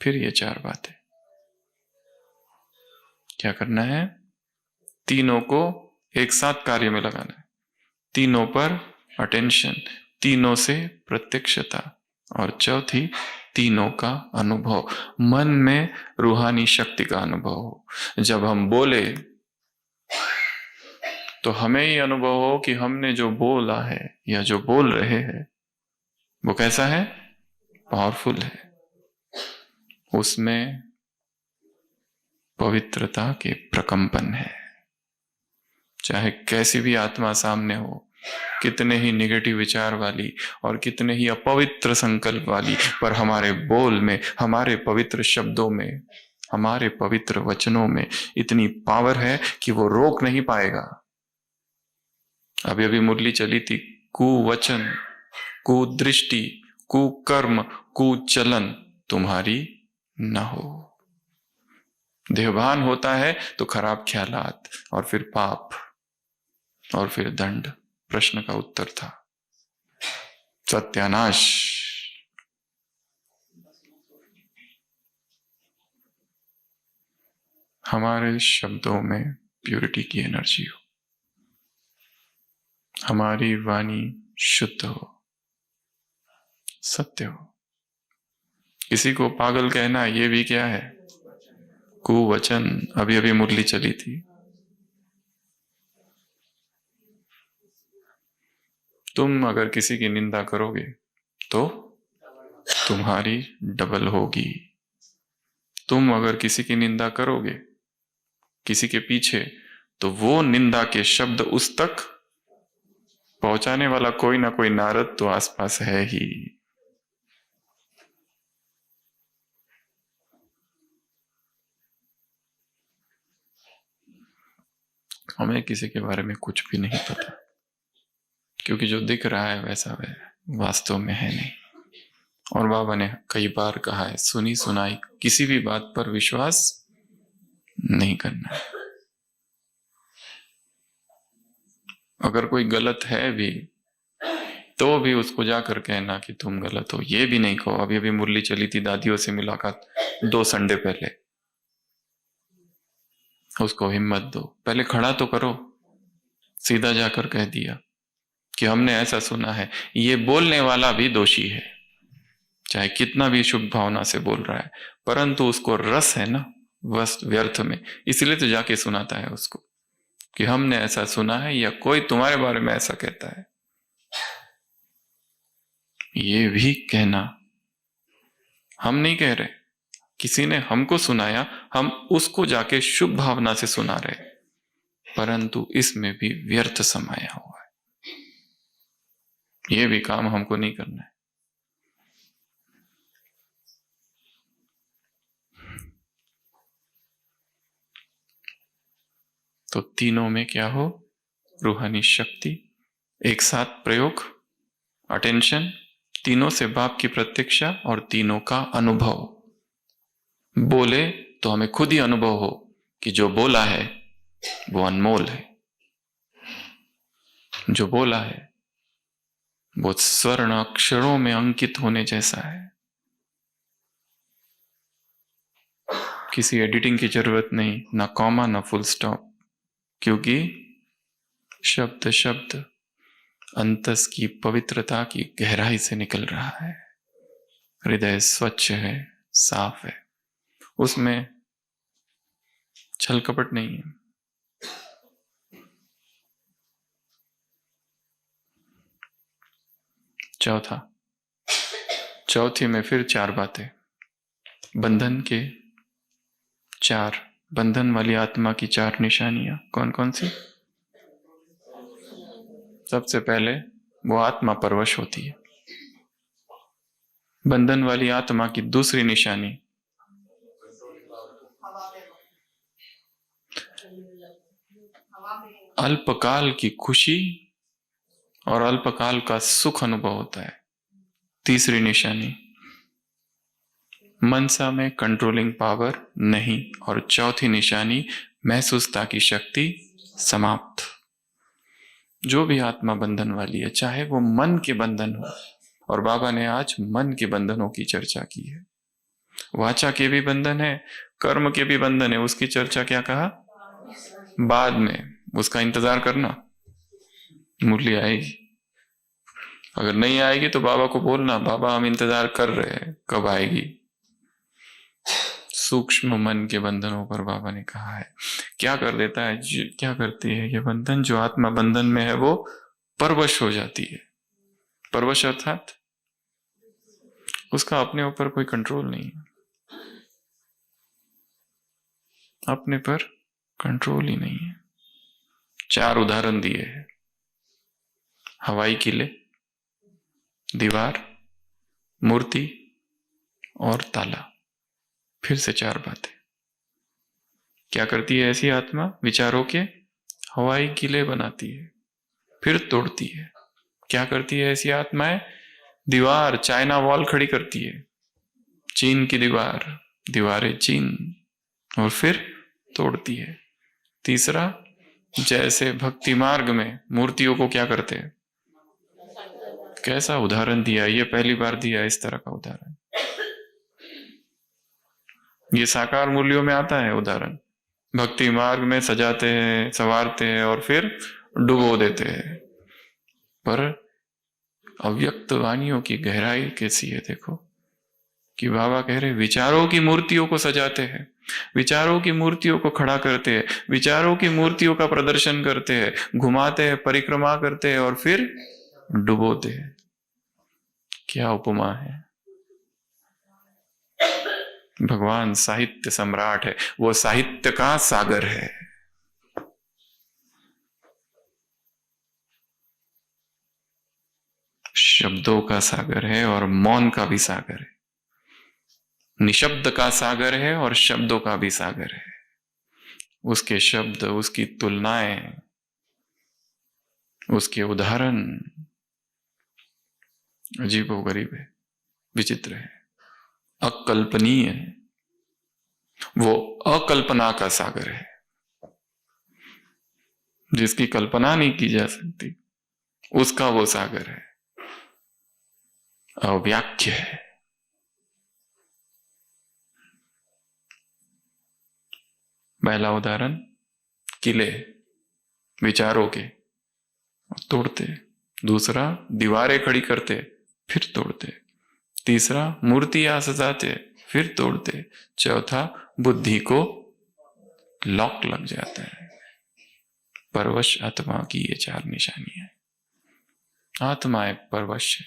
फिर ये चार बातें, क्या करना है? तीनों को एक साथ कार्य में लगाना है, तीनों पर अटेंशन, तीनों से प्रत्यक्षता, और चौथी, तीनों का अनुभव, मन में रूहानी शक्ति का अनुभव हो। जब हम बोले तो हमें ही अनुभव हो कि हमने जो बोला है या जो बोल रहे हैं वो कैसा है? पावरफुल है, उसमें पवित्रता के प्रकंपन है। चाहे कैसी भी आत्मा सामने हो, कितने ही निगेटिव विचार वाली और कितने ही अपवित्र संकल्प वाली, पर हमारे बोल में, हमारे पवित्र शब्दों में, हमारे पवित्र वचनों में इतनी पावर है कि वो रोक नहीं पाएगा। अभी अभी मुरली चली थी, कुवचन, कुदृष्टि, कुकर्म, कुचलन तुम्हारी न हो। देहभान होता है तो खराब ख्यालात, और फिर पाप, और फिर दंड। प्रश्न का उत्तर था सत्यानाश। हमारे शब्दों में प्यूरिटी की एनर्जी हो, हमारी वाणी शुद्ध हो, सत्य हो। किसी को पागल कहना ये भी क्या है? कुवचन। अभी अभी मुरली चली थी, तुम अगर किसी की निंदा करोगे तो तुम्हारी डबल होगी। तुम अगर किसी की निंदा करोगे किसी के पीछे, तो वो निंदा के शब्द उस तक पहुंचाने वाला कोई ना कोई नारद तो आसपास है ही। हमें किसी के बारे में कुछ भी नहीं पता, क्योंकि जो दिख रहा है वैसा वह वास्तव में है नहीं। और बाबा ने कई बार कहा है, सुनी सुनाई किसी भी बात पर विश्वास नहीं करना है। अगर कोई गलत है भी तो भी उसको जाकर कहना कि तुम गलत हो, ये भी नहीं कहो। अभी अभी मुरली चली थी, दादियों से मुलाकात 2 संडे पहले। उसको हिम्मत दो, पहले खड़ा तो करो। सीधा जाकर कह दिया कि हमने ऐसा सुना है। ये बोलने वाला भी दोषी है, चाहे कितना भी शुभ भावना से बोल रहा है, परंतु उसको रस है ना, बस व्यर्थ में, इसलिए तो जाके सुनाता है उसको कि हमने ऐसा सुना है या कोई तुम्हारे बारे में ऐसा कहता है। ये भी कहना, हम नहीं कह रहे, किसी ने हमको सुनाया, हम उसको जाके शुभ भावना से सुना रहे, परंतु इसमें भी व्यर्थ समाया हुआ है। ये भी काम हमको नहीं करना है। तो तीनों में क्या हो? रूहानी शक्ति, एक साथ प्रयोग, अटेंशन, तीनों से बाप की प्रतीक्षा और तीनों का अनुभव। बोले तो हमें खुद ही अनुभव हो कि जो बोला है वो अनमोल है, जो बोला है वो स्वर्ण अक्षरों में अंकित होने जैसा है। किसी एडिटिंग की जरूरत नहीं, ना कॉमा ना फुल स्टॉप, क्योंकि शब्द शब्द अंतस की पवित्रता की गहराई से निकल रहा है। हृदय स्वच्छ है, साफ है, उसमें छल कपट नहीं है। चौथी में फिर 4 बातें। बंधन के 4, बंधन वाली आत्मा की 4 निशानियां कौन कौन सी? सबसे पहले वो आत्मा परवश होती है। बंधन वाली आत्मा की दूसरी निशानी अल्पकाल की खुशी और अल्पकाल का सुख अनुभव होता है। तीसरी निशानी मनसा में कंट्रोलिंग पावर नहीं, और चौथी निशानी महसूसता की शक्ति समाप्त। जो भी आत्मा बंधन वाली है, चाहे वो मन के बंधन हो, और बाबा ने आज मन के बंधनों की चर्चा की है। वाचा के भी बंधन है, कर्म के भी बंधन है, उसकी चर्चा क्या कहा? बाद में, उसका इंतजार करना, मुरली आएगी। अगर नहीं आएगी तो बाबा को बोलना, बाबा हम इंतजार कर रहे हैं, कब आएगी। सूक्ष्म मन के बंधनों पर बाबा ने कहा है। क्या कर देता है, क्या करती है ये बंधन? जो आत्मा बंधन में है वो परवश हो जाती है। परवश अर्थात उसका अपने ऊपर कोई कंट्रोल नहीं है, अपने पर कंट्रोल ही नहीं है। 4 उदाहरण दिए हैं, हवाई किले, दीवार, मूर्ति और ताला। फिर से 4 बातें। क्या करती है ऐसी आत्मा? विचारों के हवाई किले बनाती है, फिर तोड़ती है। क्या करती है ऐसी आत्माएं? दीवार, चाइना वॉल खड़ी करती है, चीन की दीवार, दीवारें चीन, और फिर तोड़ती है। तीसरा, जैसे भक्ति मार्ग में मूर्तियों को क्या करते हैं? कैसा उदाहरण दिया, ये पहली बार दिया इस तरह का उदाहरण। ये साकार मूल्यों में आता है उदाहरण। भक्ति मार्ग में सजाते हैं, संवारते हैं और फिर डुबो देते हैं। पर अव्यक्त वाणियों की गहराई कैसी है देखो, कि बाबा कह रहे विचारों की मूर्तियों को सजाते हैं, विचारों की मूर्तियों को खड़ा करते हैं, विचारों की मूर्तियों का प्रदर्शन करते हैं, घुमाते हैं, परिक्रमा करते हैं और फिर डुबोते हैं। क्या उपमा है। भगवान साहित्य सम्राट है, वो साहित्य का सागर है। शब्दों का सागर है और मौन का भी सागर है, निशब्द का सागर है और शब्दों का भी सागर है। उसके शब्द, उसकी तुलनाएं, उसके उदाहरण अजीबोगरीब है, विचित्र है, अकल्पनीय है। वो अकल्पना का सागर है, जिसकी कल्पना नहीं की जा सकती, उसका वो सागर है, अव्याख्य है। पहला उदाहरण किले, विचारों के, तोड़ते। दूसरा, दीवारें खड़ी करते फिर तोड़ते। तीसरा, मूर्तियां सजाते फिर तोड़ते। चौथा, बुद्धि को लॉक लग जाता है। परवश आत्मा की ये 4 निशानियां। आत्मा एक परवश है,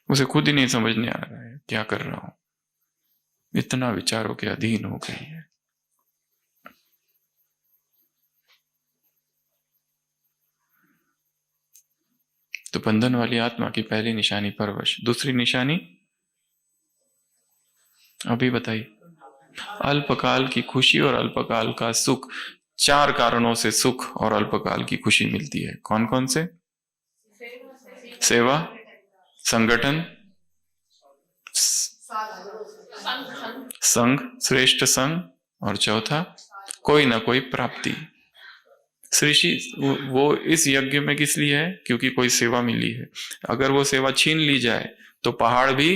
उसे खुद ही नहीं समझने आ रहा है क्या कर रहा हूं, इतना विचारों के अधीन हो गई है। तो बंधन वाली आत्मा की पहली निशानी परवश। दूसरी निशानी अभी बताई, अल्पकाल की खुशी और अल्पकाल का सुख। 4 कारणों से सुख और अल्पकाल की खुशी मिलती है। कौन कौन से? सेवा, संगठन, संघ, श्रेष्ठ संघ, और चौथा कोई ना कोई प्राप्ति। सृष्टि वो इस यज्ञ में किस लिए है? क्योंकि कोई सेवा मिली है। अगर वो सेवा छीन ली जाए तो पहाड़ भी,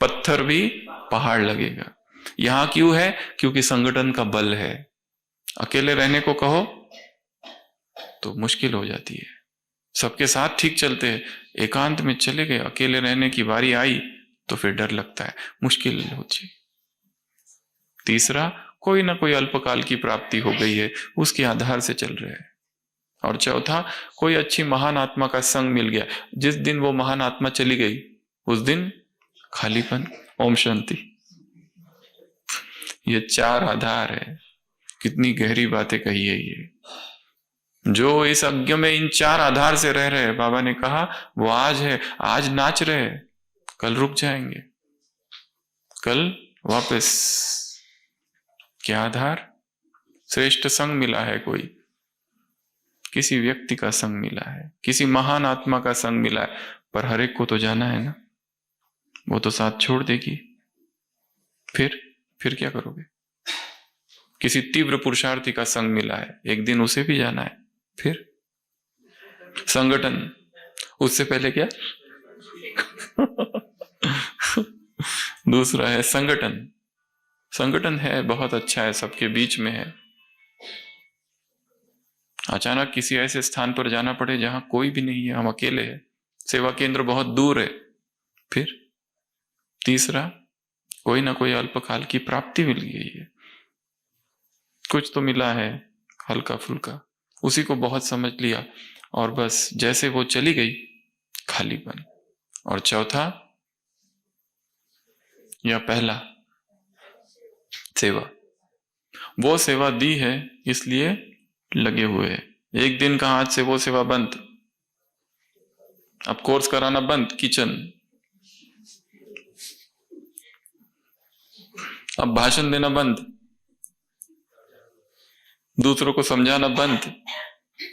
पत्थर भी पहाड़ लगेगा। यहां क्यों है? क्योंकि संगठन का बल है। अकेले रहने को कहो तो मुश्किल हो जाती है। सबके साथ ठीक चलते हैं, एकांत में चले गए, अकेले रहने की बारी आई तो फिर डर लगता है, मुश्किल होती। तीसरा, कोई ना कोई अल्पकाल की प्राप्ति हो गई है, उसके आधार से चल रहे हैं। और चौथा, कोई अच्छी महान आत्मा का संग मिल गया। जिस दिन वो महान आत्मा चली गई उस दिन खालीपन। ओम शांति। ये चार आधार है। कितनी गहरी बातें कही है ये। जो इस यज्ञ में इन चार आधार से रह रहे हैं, बाबा ने कहा वो आज है, आज नाच रहे, कल रुक जाएंगे, कल वापस। क्या आधार? श्रेष्ठ संग मिला है, कोई किसी व्यक्ति का संग मिला है, किसी महान आत्मा का संग मिला है। पर हर एक को तो जाना है ना, वो तो साथ छोड़ देगी। फिर क्या करोगे? किसी तीव्र पुरुषार्थी का संग मिला है, एक दिन उसे भी जाना है। फिर संगठन, उससे पहले क्या? दूसरा है संगठन। संगठन है, बहुत अच्छा है, सबके बीच में है। अचानक किसी ऐसे स्थान पर जाना पड़े जहां कोई भी नहीं है, हम अकेले हैं, सेवा केंद्र बहुत दूर है। फिर तीसरा, कोई ना कोई अल्पकाल की प्राप्ति मिल गई है, कुछ तो मिला है हल्का फुल्का, उसी को बहुत समझ लिया और बस जैसे वो चली गई, खालीपन। और चौथा या पहला, सेवा। वो सेवा दी है इसलिए लगे हुए हैं। एक दिन का हाथ से वो सेवा बंद, अब कोर्स कराना बंद, किचन, अब भाषण देना बंद, दूसरों को समझाना बंद।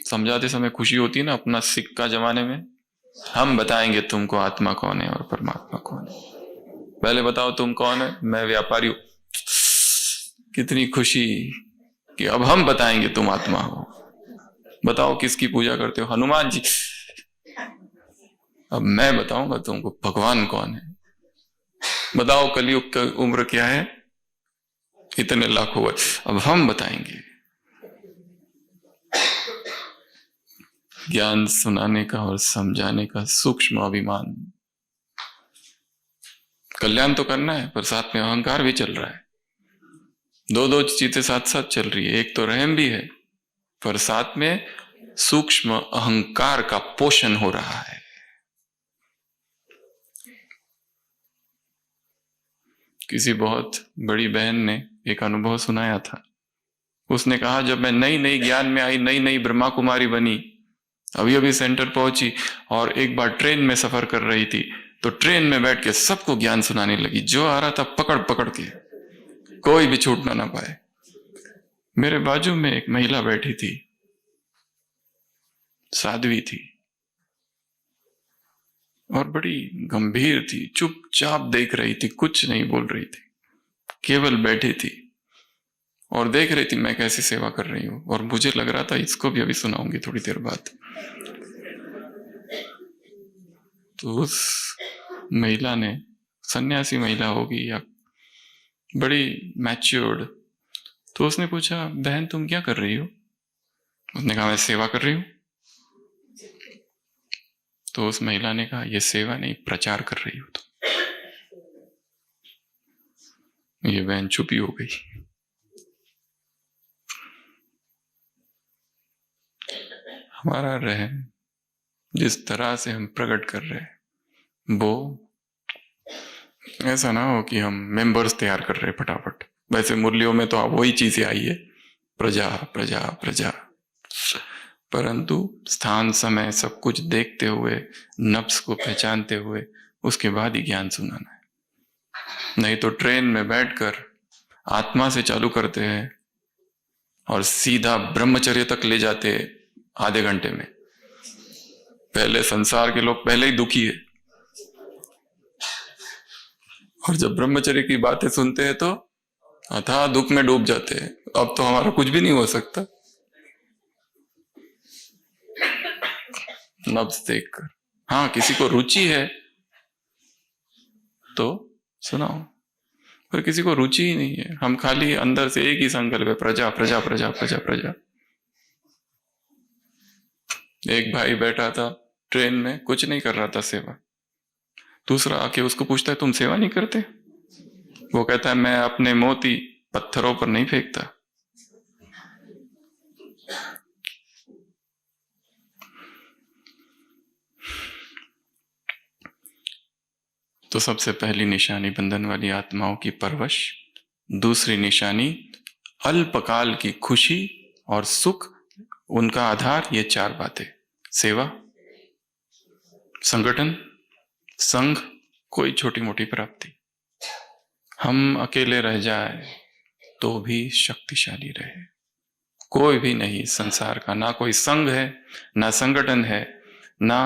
समझाते समय खुशी होती है ना, अपना सिक्का जमाने में, हम बताएंगे तुमको आत्मा कौन है और परमात्मा कौन है। पहले बताओ तुम कौन है, मैं व्यापारी हूं। कितनी खुशी कि अब हम बताएंगे तुम आत्मा हो। बताओ किसकी पूजा करते हो? हनुमान जी। अब मैं बताऊंगा तुमको भगवान कौन है। बताओ कलयुग की उम्र क्या है? इतने लाखों वर्ष। अब हम बताएंगे। ज्ञान सुनाने का और समझाने का सूक्ष्म अभिमान। कल्याण तो करना है पर साथ में अहंकार भी चल रहा है। दो चीजें साथ साथ चल रही है। एक तो रहम भी है पर साथ में सूक्ष्म अहंकार का पोषण हो रहा है। किसी बहुत बड़ी बहन ने एक अनुभव सुनाया था। उसने कहा, जब मैं नई नई ज्ञान में आई, नई नई ब्रह्मा कुमारी बनी, अभी अभी सेंटर पहुंची और एक बार ट्रेन में सफर कर रही थी, तो ट्रेन में बैठ के सबको ज्ञान सुनाने लगी। जो आ रहा था पकड़ पकड़ के, कोई भी छूटना ना पाए। मेरे बाजू में एक महिला बैठी थी, साध्वी थी और बड़ी गंभीर थी, चुपचाप देख रही थी, कुछ नहीं बोल रही थी, केवल बैठी थी और देख रही थी मैं कैसी सेवा कर रही हूं। और मुझे लग रहा था इसको भी अभी सुनाऊंगी थोड़ी देर बाद। तो उस महिला ने, सन्यासी महिला होगी या बड़ी मैच्योर्ड, तो उसने पूछा, बहन तुम क्या कर रही हो? उसने कहा, मैं सेवा कर रही हूं। तो उस महिला ने कहा, यह सेवा नहीं, प्रचार कर रही हो तुम। ये बहन चुपी हो गई। हमारा रहम जिस तरह से हम प्रकट कर रहे हैं, वो ऐसा ना हो कि हम मेंबर्स तैयार कर रहे हैं फटाफट। वैसे मुरलियों में तो वही चीजें आई है, प्रजा प्रजा प्रजा, परंतु स्थान समय सब कुछ देखते हुए, नफ्स को पहचानते हुए, उसके बाद ही ज्ञान सुनाना है। नहीं तो ट्रेन में बैठकर आत्मा से चालू करते हैं और सीधा ब्रह्मचर्य तक ले जाते आधे घंटे में, पहले संसार के लोग पहले ही दुखी है, और जब ब्रह्मचर्य की बातें सुनते हैं तो अथाह दुख में डूब जाते हैं। अब तो हमारा कुछ भी नहीं हो सकता नब्ज देखकर। हाँ, किसी को रुचि है तो सुनाओ, पर किसी को रुचि ही नहीं है। हम खाली अंदर से एक ही संकल्प है, प्रजा प्रजा प्रजा प्रजा प्रजा। एक भाई बैठा था ट्रेन में, कुछ नहीं कर रहा था सेवा। दूसरा आके उसको पूछता है तुम सेवा नहीं करते? वो कहता है मैं अपने मोती पत्थरों पर नहीं फेंकता। तो सबसे पहली निशानी बंधन वाली आत्माओं की परवश, दूसरी निशानी अल्पकाल की खुशी और सुख, उनका आधार ये चार बातें: सेवा, संगठन, संघ, कोई छोटी मोटी प्राप्ति। हम अकेले रह जाए तो भी शक्तिशाली रहे। कोई भी नहीं संसार का, ना कोई संघ है, ना संगठन है, ना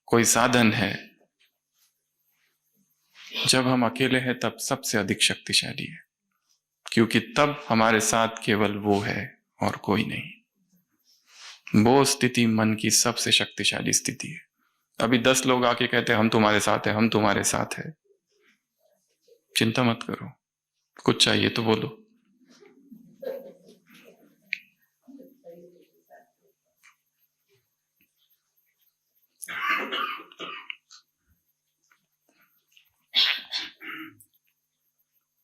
कोई साधन है। जब हम अकेले हैं तब सबसे अधिक शक्तिशाली है, क्योंकि तब हमारे साथ केवल वो है और कोई नहीं। वो स्थिति मन की सबसे शक्तिशाली स्थिति है। अभी 10 लोग आके कहते हैं हम तुम्हारे साथ हैं, हम तुम्हारे साथ है, चिंता मत करो, कुछ चाहिए तो बोलो।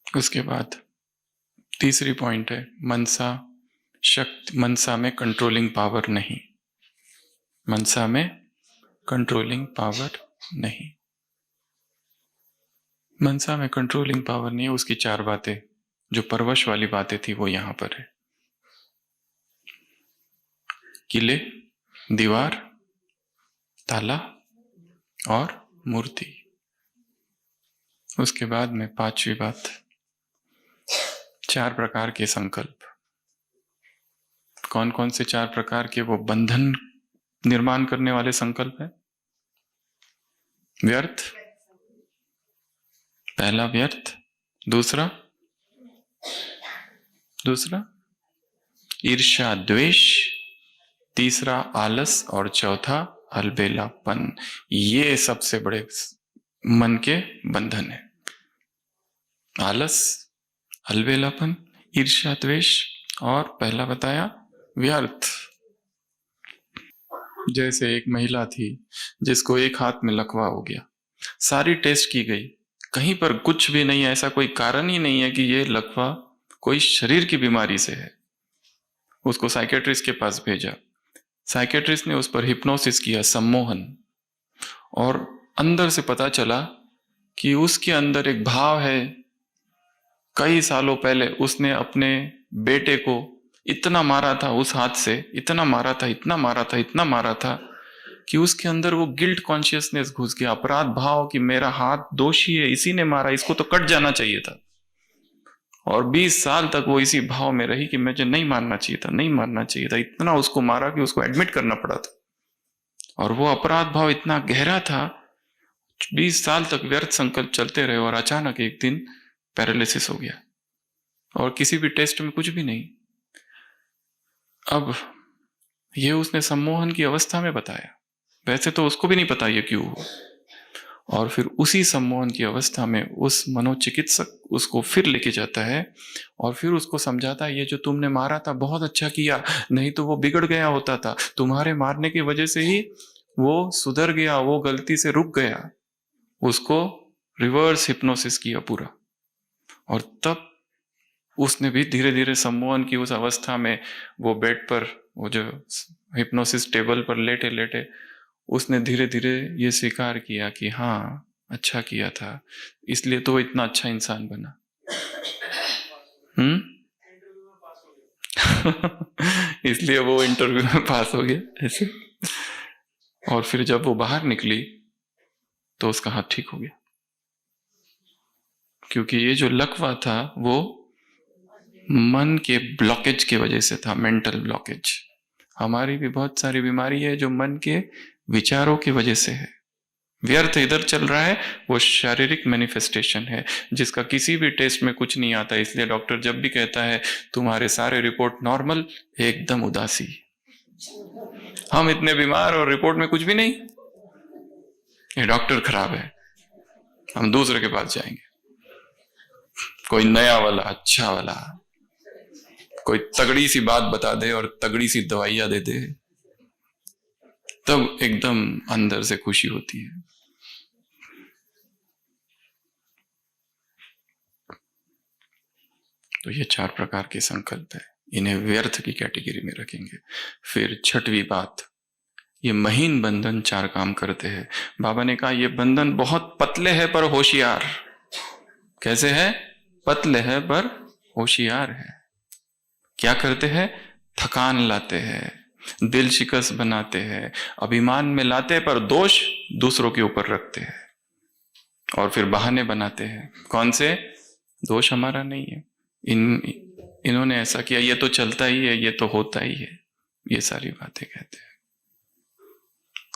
उसके बाद तीसरी पॉइंट है मनसा शक्ति। मनसा में कंट्रोलिंग पावर नहीं, मनसा में कंट्रोलिंग पावर नहीं, मनसा में कंट्रोलिंग पावर नहीं है। उसकी चार बातें, जो परवश वाली बातें थी, वो यहां पर है: किले, दीवार, ताला और मूर्ति। उसके बाद में पांचवी बात, चार प्रकार के संकल्प। कौन कौन से चार प्रकार के? वो बंधन निर्माण करने वाले संकल्प है। व्यर्थ, पहला व्यर्थ, दूसरा ईर्ष्या द्वेष, तीसरा आलस, और चौथा अलबेलापन। ये सबसे बड़े मन के बंधन है। आलस, अलबेलापन, ईर्ष्या द्वेष, और पहला बताया व्यर्थ। जैसे एक महिला थी जिसको एक हाथ में लकवा हो गया, सारी टेस्ट की गई, कहीं पर कुछ भी नहीं, ऐसा कोई कारण ही नहीं है कि ये लकवा कोई शरीर की बीमारी से है। उसको साइकेट्रिस्ट के पास भेजा, साइकेट्रिस्ट ने उस पर हिप्नोसिस किया, सम्मोहन, और अंदर से पता चला कि उसके अंदर एक भाव है। कई सालों पहले उसने अपने बेटे को इतना मारा था, उस हाथ से इतना मारा था, इतना मारा था, इतना मारा था कि उसके अंदर वो गिल्ट कॉन्शियसनेस घुस गया, अपराध भाव कि मेरा हाथ दोषी है, इसी ने मारा, इसको तो कट जाना चाहिए था। और 20 साल तक वो इसी भाव में रही कि मुझे नहीं मारना चाहिए था, नहीं मारना चाहिए था। इतना उसको मारा कि उसको एडमिट करना पड़ा था, और वो अपराध भाव इतना गहरा था। 20 साल तक व्यर्थ संकल्प चलते रहे, और अचानक एक दिन पैरालिसिस हो गया, और किसी भी टेस्ट में कुछ भी नहीं। अब ये उसने सम्मोहन की अवस्था में बताया, वैसे तो उसको भी नहीं पता ये क्यों हुआ। और फिर उसी सम्मोहन की अवस्था में उस मनोचिकित्सक उसको फिर लेके जाता है, और फिर उसको समझाता है ये जो तुमने मारा था बहुत अच्छा किया, नहीं तो वो बिगड़ गया होता था, तुम्हारे मारने की वजह से ही वो सुधर गया, वो गलती से रुक गया। उसको रिवर्स हिप्नोसिस किया पूरा, और तब उसने भी धीरे धीरे सम्मोहन की उस अवस्था में, वो बेड पर, वो जो हिप्नोसिस टेबल पर लेटे लेटे, उसने धीरे धीरे ये स्वीकार किया कि हाँ अच्छा किया था, इसलिए तो वो इतना अच्छा इंसान बना। इसलिए वो इंटरव्यू में पास हो गया ऐसे। और फिर जब वो बाहर निकली तो उसका हाथ ठीक हो गया, क्योंकि ये जो लकवा था वो मन के ब्लॉकेज की वजह से था, मेंटल ब्लॉकेज। हमारी भी बहुत सारी बीमारी है जो मन के विचारों की वजह से है। व्यर्थ इधर चल रहा है, वो शारीरिक मैनिफेस्टेशन है जिसका किसी भी टेस्ट में कुछ नहीं आता। इसलिए डॉक्टर जब भी कहता है तुम्हारे सारे रिपोर्ट नॉर्मल, एकदम उदासी। हम इतने बीमार और रिपोर्ट में कुछ भी नहीं, ये डॉक्टर खराब है, हम दूसरे के पास जाएंगे, कोई नया वाला अच्छा वाला, कोई तगड़ी सी बात बता दे और तगड़ी सी दवाइयां दे दे, तब एकदम अंदर से खुशी होती है। तो ये 4 प्रकार के संकल्प है, इन्हें व्यर्थ की कैटेगरी में रखेंगे। फिर छठवीं बात, ये महीन बंधन 4 काम करते हैं। बाबा ने कहा ये बंधन बहुत पतले है पर होशियार। कैसे है? पतले है पर होशियार है। क्या करते हैं? थकान लाते हैं, दिल शिकस्त बनाते हैं, अभिमान में लाते पर दोष दूसरों के ऊपर रखते हैं और फिर बहाने बनाते हैं। कौन से? दोष हमारा नहीं है, इन्होंने ऐसा किया, ये तो चलता ही है, ये तो होता ही है, ये सारी बातें कहते हैं।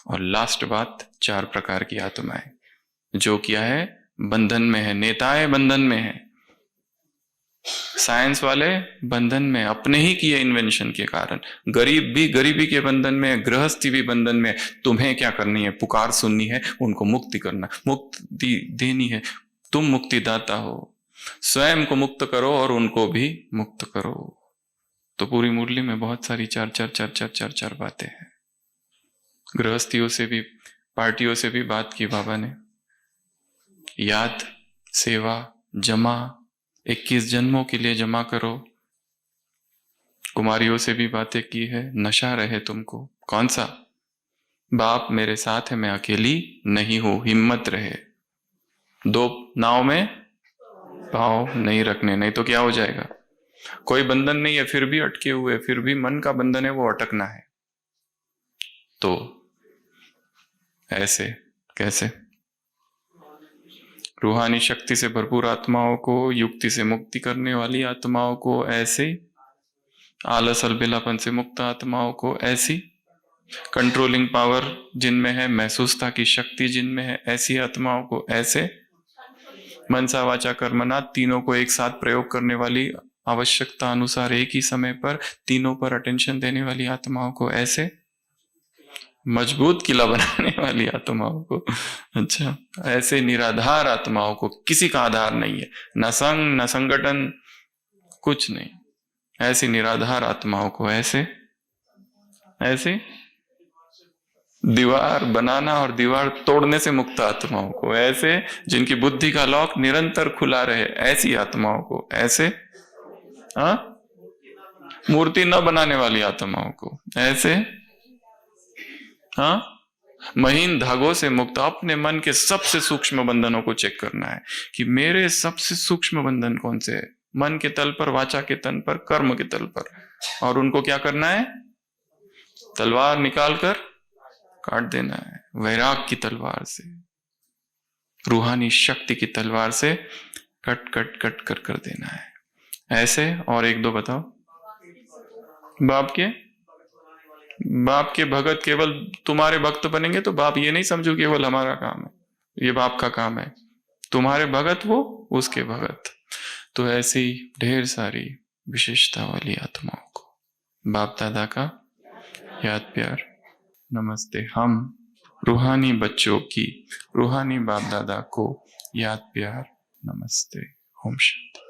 और लास्ट बात, 4 प्रकार की आत्माएं जो क्या है? बंधन में है। नेताएं बंधन में है, साइंस वाले बंधन में, अपने ही किए इन्वेंशन के कारण। गरीब भी गरीबी के बंधन में, गृहस्थी भी बंधन में। तुम्हें क्या करनी है? पुकार सुननी है, उनको मुक्ति करना, मुक्ति देनी है। तुम मुक्तिदाता हो, स्वयं को मुक्त करो और उनको भी मुक्त करो। तो पूरी मुरली में बहुत सारी चार बातें हैं। गृहस्थियों से भी, पार्टियों से भी बात की बाबा ने। याद, सेवा, जमा, 21 जन्मों के लिए जमा करो। कुमारियों से भी बातें की है। नशा रहे तुमको, कौन सा? बाप मेरे साथ है, मैं अकेली नहीं हूं, हिम्मत रहे। 2 नाव में पाँव नहीं रखने, नहीं तो क्या हो जाएगा? कोई बंधन नहीं है फिर भी अटके हुए, फिर भी मन का बंधन है, वो अटकना है। तो ऐसे कैसे? रूहानी शक्ति से भरपूर आत्माओं को, युक्ति से मुक्ति करने वाली आत्माओं को ऐसे, आलस अलबेलापन से मुक्त आत्माओं को ऐसी, कंट्रोलिंग पावर जिनमें है, महसूसता की शक्ति जिनमें है, ऐसी आत्माओं को ऐसे, मनसा वाचा कर्मना तीनों को एक साथ प्रयोग करने वाली, आवश्यकता अनुसार एक ही समय पर तीनों पर अटेंशन देने वाली आत्माओं को ऐसे, मजबूत किला बनाने वाली आत्माओं को, अच्छा, ऐसे निराधार आत्माओं को, किसी का आधार नहीं है, न संग न संगठन, कुछ नहीं, ऐसी निराधार आत्माओं को ऐसे, ऐसे दीवार बनाना और दीवार तोड़ने से मुक्त आत्माओं को ऐसे, जिनकी बुद्धि का लॉक निरंतर खुला रहे, ऐसी आत्माओं को ऐसे, हाँ, मूर्ति न बनाने वाली आत्माओं को ऐसे, हाँ, महीन धागों से मुक्त। अपने मन के सबसे सूक्ष्म बंधनों को चेक करना है कि मेरे सबसे सूक्ष्म बंधन कौन से है, मन के तल पर, वाचा के तन पर, कर्म के तल पर, और उनको क्या करना है? तलवार निकाल कर काट देना है, वैराग की तलवार से, रूहानी शक्ति की तलवार से कट कट कट कर देना है। ऐसे और 1-2 बताओ। बाप के भगत केवल तुम्हारे भक्त बनेंगे तो बाप ये नहीं समझो केवल हमारा काम है, ये बाप का काम है। तुम्हारे भगत वो उसके भगत। तो ऐसी ढेर सारी विशेषता वाली आत्माओं को बाप दादा का याद प्यार नमस्ते। हम रूहानी बच्चों की, रूहानी बाप दादा को याद प्यार नमस्ते। ओम शांति।